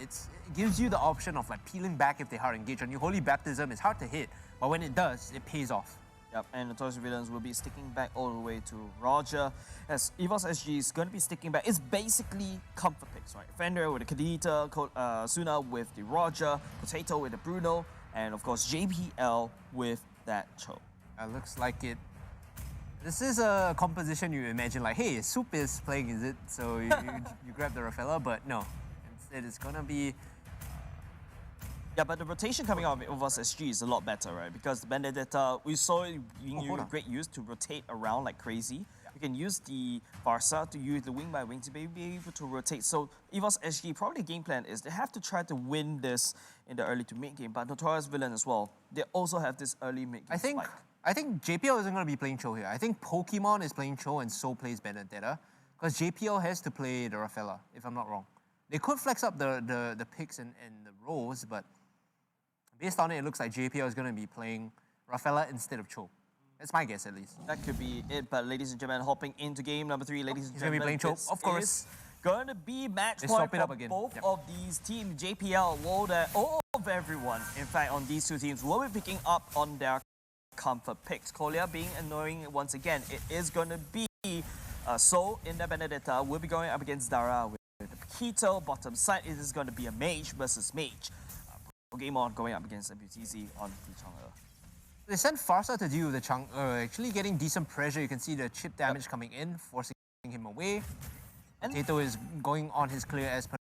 It gives you the option of like peeling back if they hard engage on you. Holy Baptism is hard to hit, but when it does, it pays off. Yep, and Notorious Villains will be sticking back all the way to Roger, as Evos SG is going to be sticking back. It's basically comfort picks, right? Fender with the Kadita, Suna with the Roger, Potato with the Bruno, and of course JPL with that Cho. Looks like it. This is a composition you imagine like, hey, Soup is playing, is it? So you grab the Rafaela, but no. Instead, it's gonna be. Yeah, but the rotation coming out of Evos SG is a lot better, right? Because the Benedetta, we saw it being great use to rotate around like crazy. Yeah. You can use the Farsa to use the wing by wing to be able to rotate. So Evos SG, probably the game plan is they have to try to win this in the early to mid game, but Notorious Villain as well, they also have this early mid game spike. I think JPL isn't going to be playing Cho here. I think Pokemon is playing Cho and So plays Benedetta, because JPL has to play the Rafaela, if I'm not wrong. They could flex up the picks and the roles, but based on it, it looks like JPL is going to be playing Rafaela instead of Cho. That's my guess, at least. That could be it, but ladies and gentlemen, hopping into game number 3, ladies and gentlemen. He's going to be playing Cho, of course. Going to be match point for both of these teams. JPL, all of everyone, in fact, on these two teams, will be picking up on their comfort picks. Kolia being annoying once again. It is going to be So in the Benedetta. We'll be going up against Dara with the Paquito. Bottom side, it is going to be a Mage versus Mage. Pokemon going up against mpl-ph on the Chang'e. They sent Farsa to deal with the Chang'e, actually getting decent pressure. You can see the chip damage coming in, forcing him away. And Potato is going on his clear as per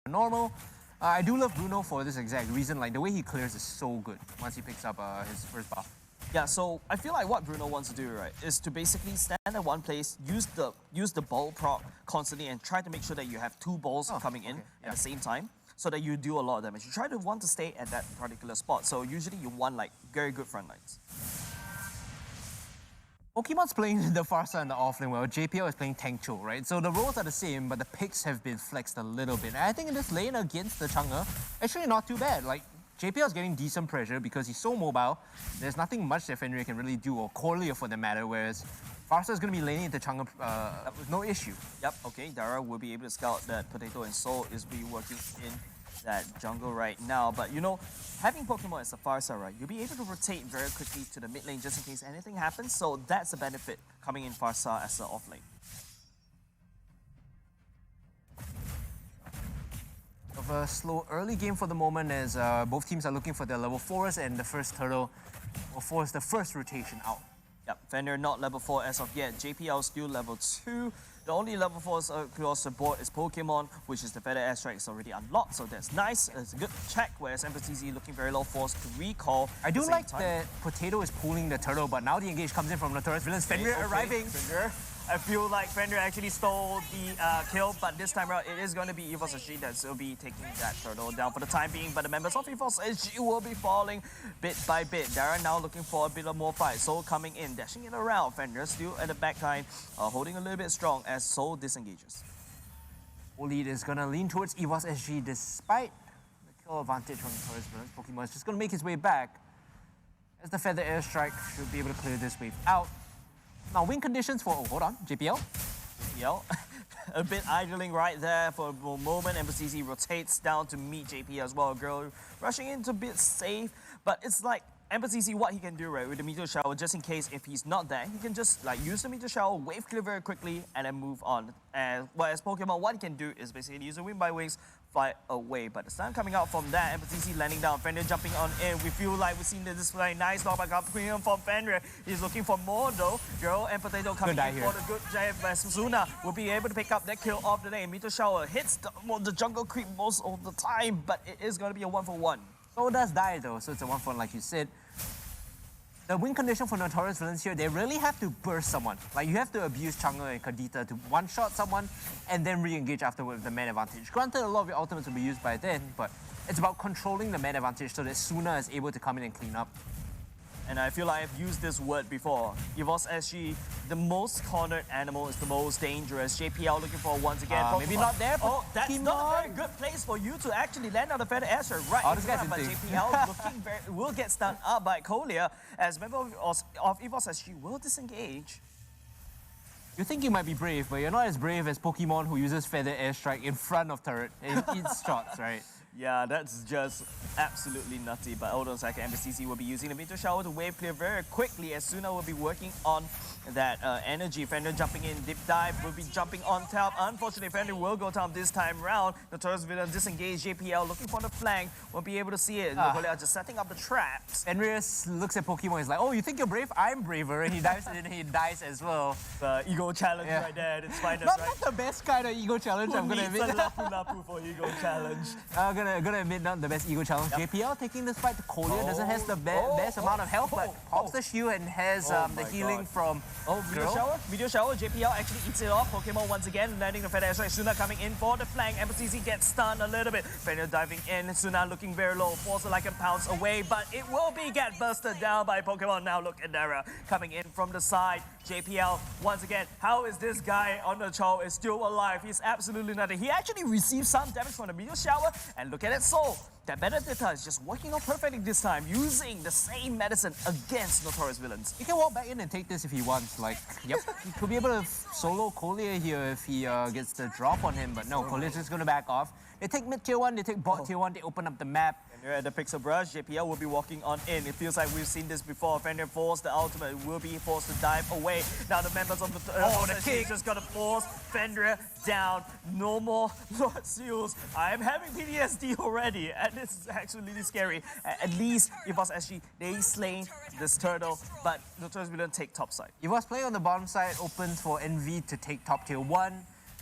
normal. I do love Bruno for this exact reason. Like, the way he clears is so good once he picks up his first buff. Yeah, so I feel like what Bruno wants to do, right, is to basically stand at one place, use the ball prop constantly, and try to make sure that you have two balls coming in at the same time, so that you do a lot of damage. You try to want to stay at that particular spot. So usually you want like very good front lines. Pokemon's playing the Farsa and the offlane well. JPL is playing Tank Cho, right? So the roles are the same, but the picks have been flexed a little bit. And I think in this lane against the Chang'e, actually not too bad. Like, JPL is getting decent pressure because he's so mobile. There's nothing much that Fenrir can really do, or Corlia for that matter, whereas Farsa is going to be laning into Chang'e with no issue. Yep, okay, Dara will be able to scout that Potato and Soul is be working in that jungle right now. But you know, having Pokemon as a Farsa, right, you'll be able to rotate very quickly to the mid lane just in case anything happens. So that's a benefit coming in Farsa as an off lane. Of a slow early game for the moment, as both teams are looking for their level 4s, and the first turtle will force the first rotation out. Yep, Fender not level 4 as of yet. JPL still level 2. The only level 4s across the board is Pokemon, which is the Feather Airstrike is already unlocked, so that's nice. It's a good check, whereas mpl-ph looking very low force to recall. I do like that Potato is pulling the turtle, but now the engage comes in from Notorious Villains. Fenrir arriving. Fenrir. I feel like Fenrir actually stole the kill, but this time around it is going to be Evos SG that will be taking that turtle down for the time being. But the members of Evos SG will be falling bit by bit. Darren now looking for a bit of more fight. Soul coming in, dashing it around. Fenrir still at the back line, holding a little bit strong as Soul disengages. Lead is going to lean towards Evos SG despite the kill advantage from Notorious Villains. Pokemon is just going to make his way back as the Feather Airstrike should be able to clear this wave out. Now, win conditions for, hold on, JPL. JPL, a bit idling right there for a moment. mpl-ph rotates down to meet JP as well. Girl rushing into a bit safe, but it's like mpl-ph, what he can do, right, with the Meteor Shower, just in case if he's not there, he can just like use the Meteor Shower, wave clear very quickly, and then move on. And whereas Pokemon, what he can do is basically use a Wing by Wings, fly away. But the stun coming out from that, mpl-ph landing down, Fenrir jumping on in. We feel like we've seen the display. Nice knockback up premium from Fenrir. He's looking for more though. Girl and Potato coming in for the good giant. Suna will be able to pick up that kill off the lane. Meteor Shower hits the jungle creep most of the time, but it is going to be a 1-for-1. So it does die though, so it's a 1-for-1 like you said. The win condition for Notorious Villains here, they really have to burst someone. Like, you have to abuse Chang'e and Kadita to one-shot someone and then re-engage afterward with the man advantage. Granted, a lot of your ultimates will be used by then, but it's about controlling the man advantage so that Suna is able to come in and clean up. And I feel like I've used this word before. Evos SG, the most cornered animal is the most dangerous. JPL looking for once again. Maybe not there, but oh, that's not a very good place for you to actually land on the Feather Airstrike. Right, oh, this guy's but JPL looking will get stunned up by Kolia as member of Evos SG will disengage. You think you might be brave, but you're not as brave as Pokemon who uses Feather Airstrike in front of turret and eats shots, right? Yeah, that's just absolutely nutty. But hold on a second, MSTC will be using the Meteor Shower to wave clear very quickly as Suna will be working on that energy. Fender jumping in, deep dive, will be jumping on top. Unfortunately, Fender will go down this time round. Notorious Villain disengage, JPL looking for the flank, won't be able to see it. They are just setting up the traps. Fenrir looks at Pokemon, he's like, oh, you think you're brave? I'm braver, and he dives and he dies as well. The ego challenge right there, it's fine, Not right? the best kind of ego challenge, I'm gonna admit. Lapu for ego challenge. I'm gonna admit, not the best ego challenge. JPL taking this fight to Kolya, doesn't have the best amount of health, but pops the shield and has the healing from Meteor Shower? Meteor Shower, JPL actually eats it off. Pokemon once again landing the Feather Airstrike. Suna coming in for the flank. MSTC gets stunned a little bit. Fenrir diving in. Suna looking very low. Force like a pounce away, but it will get bursted down by Pokemon. Now look at Dara coming in from the side. JPL once again. How is this guy on the Chow is still alive? He's absolutely nothing. He actually received some damage from the Meteor Shower, and look at it, so that Benedetta is just working out perfectly this time, using the same medicine against Notorious Villains. He can walk back in and take this if he wants. Like, yep, he could be able to solo Kolya here if he gets the drop on him, but no, Kolya's just going to back off. They take mid tier 1, they take bot tier 1, they open up the map. Fenrir at the Pixel Brush, JPL will be walking on in. It feels like we've seen this before. Fenrir forced the ultimate, will be forced to dive away. Now the members of the team just got to force Fenrir down. No more Lord Seals. I am having PTSD already, and this is actually really scary. At least Evos SG, they slain this turtle, but Notorious Villain take top side. Evos playing on the bottom side opens for NV to take top tier 1.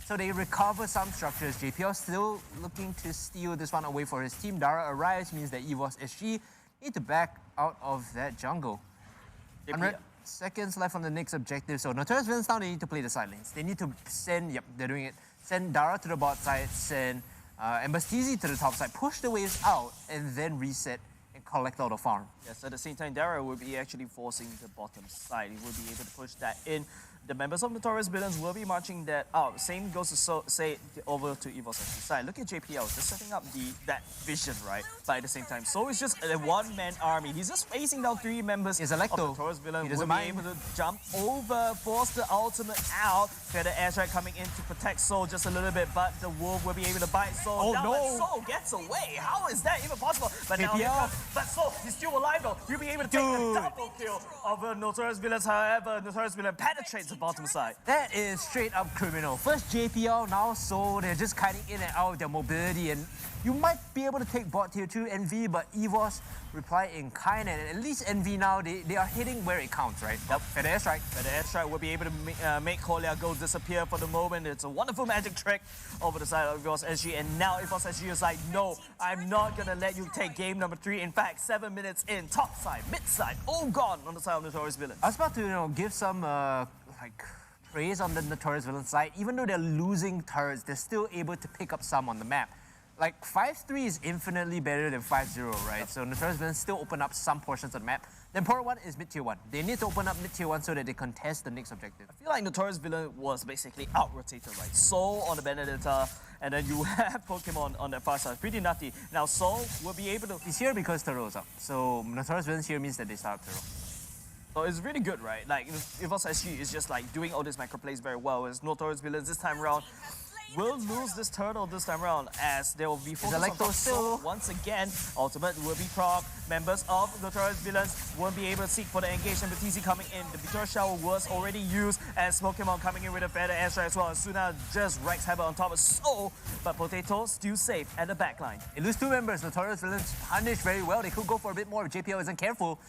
So they recover some structures. JPL still looking to steal this one away for his team. Dara arrives, means that Evos SG need to back out of that jungle. 100 seconds left on the next objective. So Notorious Villains now, they need to play the side lanes. They need to send, yep, they're doing it. Send Dara to the bot side, send Embastisi to the top side, push the waves out, and then reset and collect all the farm. Yes, at the same time, Dara will be actually forcing the bottom side. He will be able to push that in. The members of Notorious Villains will be marching that out. Same goes to say over to Evos side. Look at JPL, just setting up that vision, right? But at the same time, so it's just a one-man army. He's just facing down 3 members of Notorious Villains. He will be able to jump over, force the ultimate out. Feather Airstrike coming in to protect Soul just a little bit, but the Wolf will be able to bite Soul. Soul gets away. How is that even possible? But now, but Soul, he's still alive though. He'll be able to take the double kill of Notorious Villains. However, Notorious Villain penetrates the bottom side. That is straight up criminal. First JPL, now Soul, they're just kiting in and out of their mobility, and you might be able to take bot tier 2 NV, but Evos reply in kind, and at least NV now, they are hitting where it counts, right? Yep. Feather Airstrike. Feather Airstrike will be able to make Kolya go disappear for the moment. It's a wonderful magic trick over the side of Evos SG, and now Evos SG is like, no, I'm not gonna let you take game number 3. In fact, 7 minutes in, top side, mid side, all gone on the side of Notorious Villain. I was about to, give some praise on the Notorious Villain side. Even though they're losing turrets, they're still able to pick up some on the map. Like, 5-3 is infinitely better than 5-0, right? So Notorious Villains still open up some portions of the map. The important one is mid-tier 1. They need to open up mid-tier 1 so that they contest the next objective. I feel like Notorious Villain was basically out-rotated, right? Soul on the Benedetta, and then you have Pokemon on the far side. Pretty nutty. Now Soul will be able to... He's here because Taro is up. So Notorious Villains here means that they start Taro. So it's really good, right? Like, Evos SG is just like doing all these micro plays very well. As Notorious Villains this time around will lose this turtle this time around, as there will be focus on Soul once again. Ultimate will be proc. Members of Notorious Villains won't be able to seek for the engagement, but TC coming in. The Meteor Shower was already used, as Pokemon coming in with a Feather Airstrike as well. And Suna just wrecks havoc on top of Soul, but Potato still safe at the back line. They lose 2 members. Notorious Villains punish very well. They could go for a bit more if JPL isn't careful.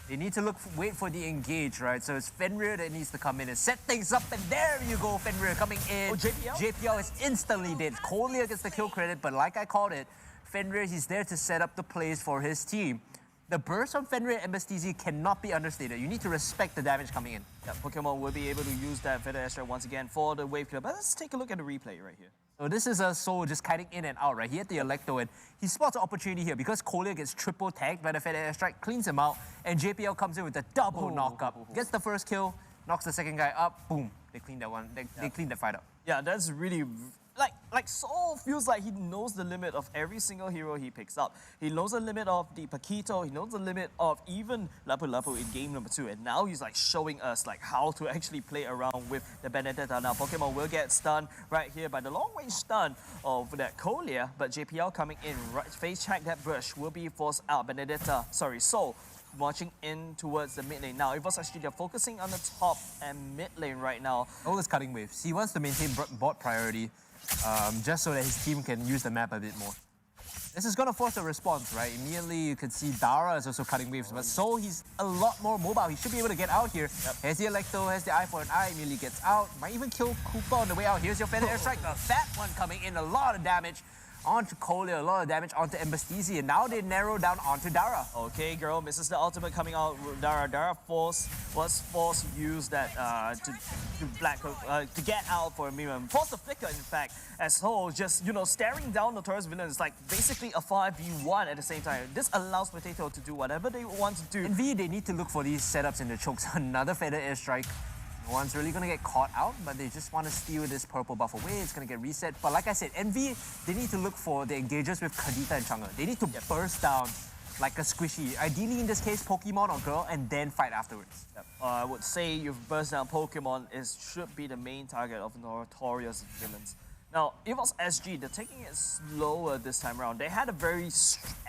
They need to wait for the engage, right? So it's Fenrir that needs to come in and set things up, and there you go, Fenrir coming in. Oh, JPL? JPL is instantly dead. Kolya gets the kill credit, but like I called it, Fenrir, he's there to set up the plays for his team. The burst from Fenrir and MSTZ cannot be understated. You need to respect the damage coming in. Yeah, Pokemon will be able to use that Feather Airstrike once again for the wave kill. But let's take a look at the replay right here. So this is a Soul just kiting in and out, right? He had the Electo, and he spots an opportunity here because Kolya gets triple tagged by the Feather Airstrike, cleans him out, and JPL comes in with a double knock-up. Gets the first kill, knocks the second guy up, boom. They clean that one. They clean that fight up. Yeah, that's really like Soul feels like he knows the limit of every single hero he picks up. He knows the limit of the Paquito, he knows the limit of even Lapu Lapu in game number 2, and now he's like showing us like how to actually play around with the Benedetta. Now Pokemon will get stunned right here by the long range stun of that Colia, but JPL coming in, right, face check that bush, will be forced out. Benedetta, sorry, Soul marching in towards the mid lane. Now, Evos actually, they're focusing on the top and mid lane right now. All is cutting waves. He wants to maintain bot priority just so that his team can use the map a bit more. This is going to force a response, right? Immediately, you can see Dara is also cutting waves, but Soul, he's a lot more mobile. He should be able to get out here. Yep. Has the Electo, has the eye for an eye, immediately gets out. Might even kill Koopa on the way out. Here's your Feather Airstrike, the fat one coming in, a lot of damage onto Colia, a lot of damage onto Embastisi, and now they narrow down onto Dara. Okay, girl, misses the ultimate coming out. Dara was forced to use that to get out for a moment. Forced to flicker, in fact, as Soul just, you know, staring down Notorious villains, like basically a 5v1 at the same time. This allows Potato to do whatever they want to do. In V, they need to look for these setups in the chokes. Another Feather Airstrike. No one's really going to get caught out, but they just want to steal this purple buff away. It's going to get reset. But like I said, Envy, they need to look for the engagers with Kadita and Chang'e. They need to burst down like a squishy. Ideally, in this case, Pokemon or Girl, and then fight afterwards. Yep. I would say you've burst down Pokemon should be the main target of Notorious villains. Now, Evos SG, they're taking it slower this time around. They had a very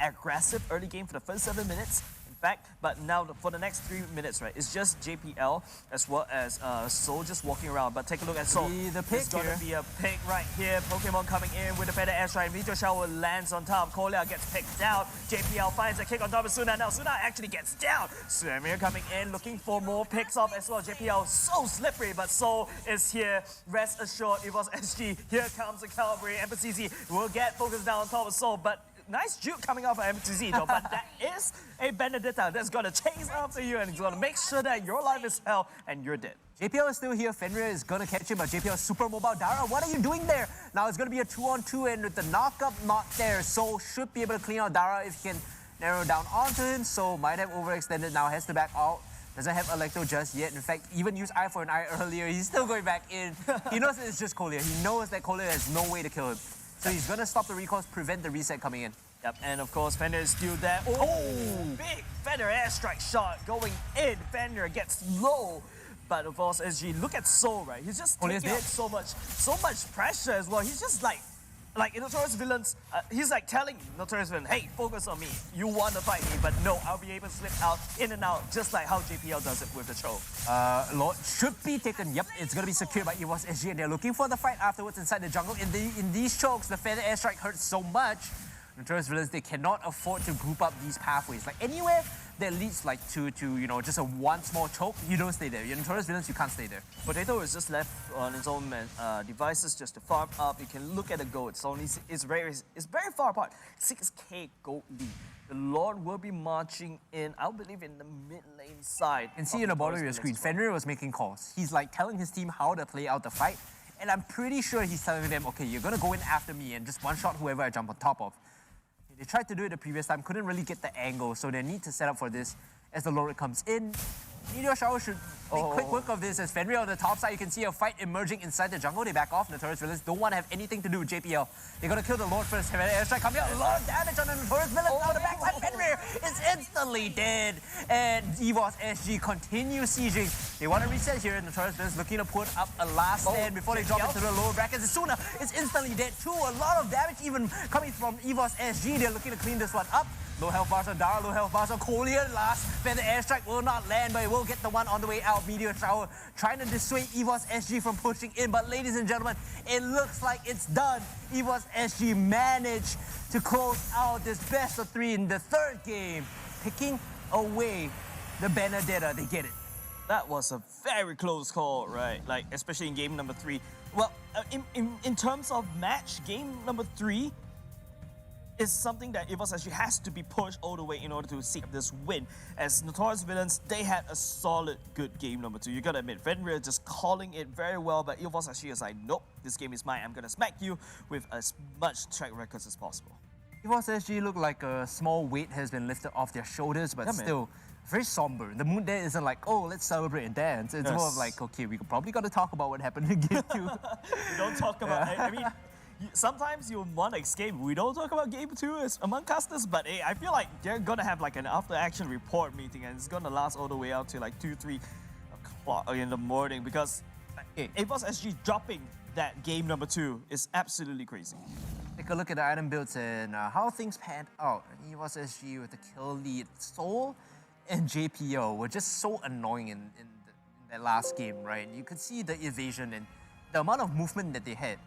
aggressive early game for the first 7 minutes. Back, but now for the next 3 minutes, right, it's just JPL as well as Soul just walking around. But take a look at Soul. The pick It's gonna be a pick right here. Pokemon coming in with the Feather Airstrike. Meteor Shower lands on top. Colia gets picked out. JPL finds a kick on top of Suna. Now Suna actually gets down. Swimir coming in, looking for more picks off as well. JPL so slippery, but Soul is here. Rest assured, Evos SG. Here comes the Calvary. MPCZ will get focused down on top of Soul, but nice juke coming off of MTZ though, but that is a Benedetta that's gonna chase after you and it's gonna make sure that your life is hell and you're dead. JPL is still here. Fenrir is gonna catch him, but JPL is super mobile. Dara, what are you doing there? Now it's gonna be a 2-on-2, and with the knockup not there, Soul should be able to clean out Dara if he can narrow down onto him. So might have overextended now, has to back out. Doesn't have Electro just yet. In fact, even used Eye for an Eye earlier. He's still going back in. He knows it's just Colia. He knows that Colia has no way to kill him. So he's gonna stop the recalls, prevent the reset coming in. Yep, and of course, Fender is still there. Oh, big Fender airstrike shot going in. Fender gets low. But of course, SG, look at Soul, right? He's just taking out so much pressure as well. He's just like in Notorious Villains, he's like telling Notorious Villain, hey, focus on me. You want to fight me, but no, I'll be able to slip out, in and out, just like how JPL does it with the choke. Lord should be taken. Yep, it's going to be secured by Evos SG, and they're looking for the fight afterwards inside the jungle. In these chokes, the Feather Airstrike hurts so much. Notorious Villains, they cannot afford to group up these pathways. Like anywhere that leads like to you know, just a one small choke, you don't stay there. You're Notorious Villains, you can't stay there. Potato is just left on his own devices just to farm up. You can look at the goal. It's very far apart. 6k gold lead. The Lord will be marching in, I believe, in the mid lane side. And see in the bottom of your screen, Fenrir was making calls. He's like telling his team how to play out the fight. And I'm pretty sure he's telling them, okay, you're gonna go in after me and just one-shot whoever I jump on top of. They tried to do it the previous time, couldn't really get the angle, so they need to set up for this as the Lord comes in. Meteor Shower should make quick work of this as Fenrir on the top side. You can see a fight emerging inside the jungle. They back off. Notorious Villains don't want to have anything to do with JPL. They're going to kill the Lord first. Airstrike coming out. A lot of damage on the Notorious Villains. Now the backside Fenrir is instantly dead. And Evos SG continue sieging. They want to reset here. Notorious Villains looking to put up a last stand before they drop into the lower brackets. Suna is instantly dead too. A lot of damage even coming from Evos SG. They're looking to clean this one up. Low health bars on Dara, low health bars on Colia. Last Feather Airstrike will not land, but it will get the one on the way out. Meteor Shower trying to dissuade Evos SG from pushing in. But ladies and gentlemen, it looks like it's done. Evos SG managed to close out this best of 3 in the third game, picking away the Benedetta. They get it. That was a very close call, right? Like, especially in game number 3. Well, in terms of match, game number 3 is something that Evos actually has to be pushed all the way in order to seek this win. As Notorious Villains, they had a solid, good game number 2. You gotta admit, Fenrir just calling it very well, but Evos actually is like, nope, this game is mine. I'm gonna smack you with as much track records as possible. Evos SG look like a small weight has been lifted off their shoulders, but still very somber. The mood there isn't like, oh, let's celebrate and dance. It's more of like, okay, we probably got to talk about what happened in game 2. We don't talk about it. I mean, Sometimes you want to escape. We don't talk about game 2 as among casters, but hey, I feel like they're gonna have like an after-action report meeting, and it's gonna last all the way out to like 2-3 o'clock in the morning because Evos SG dropping that game number 2 is absolutely crazy. Take a look at the item builds and how things panned out. Evos SG with the kill lead. Soul and JPO were just so annoying in that last game, right? You could see the evasion and the amount of movement that they had.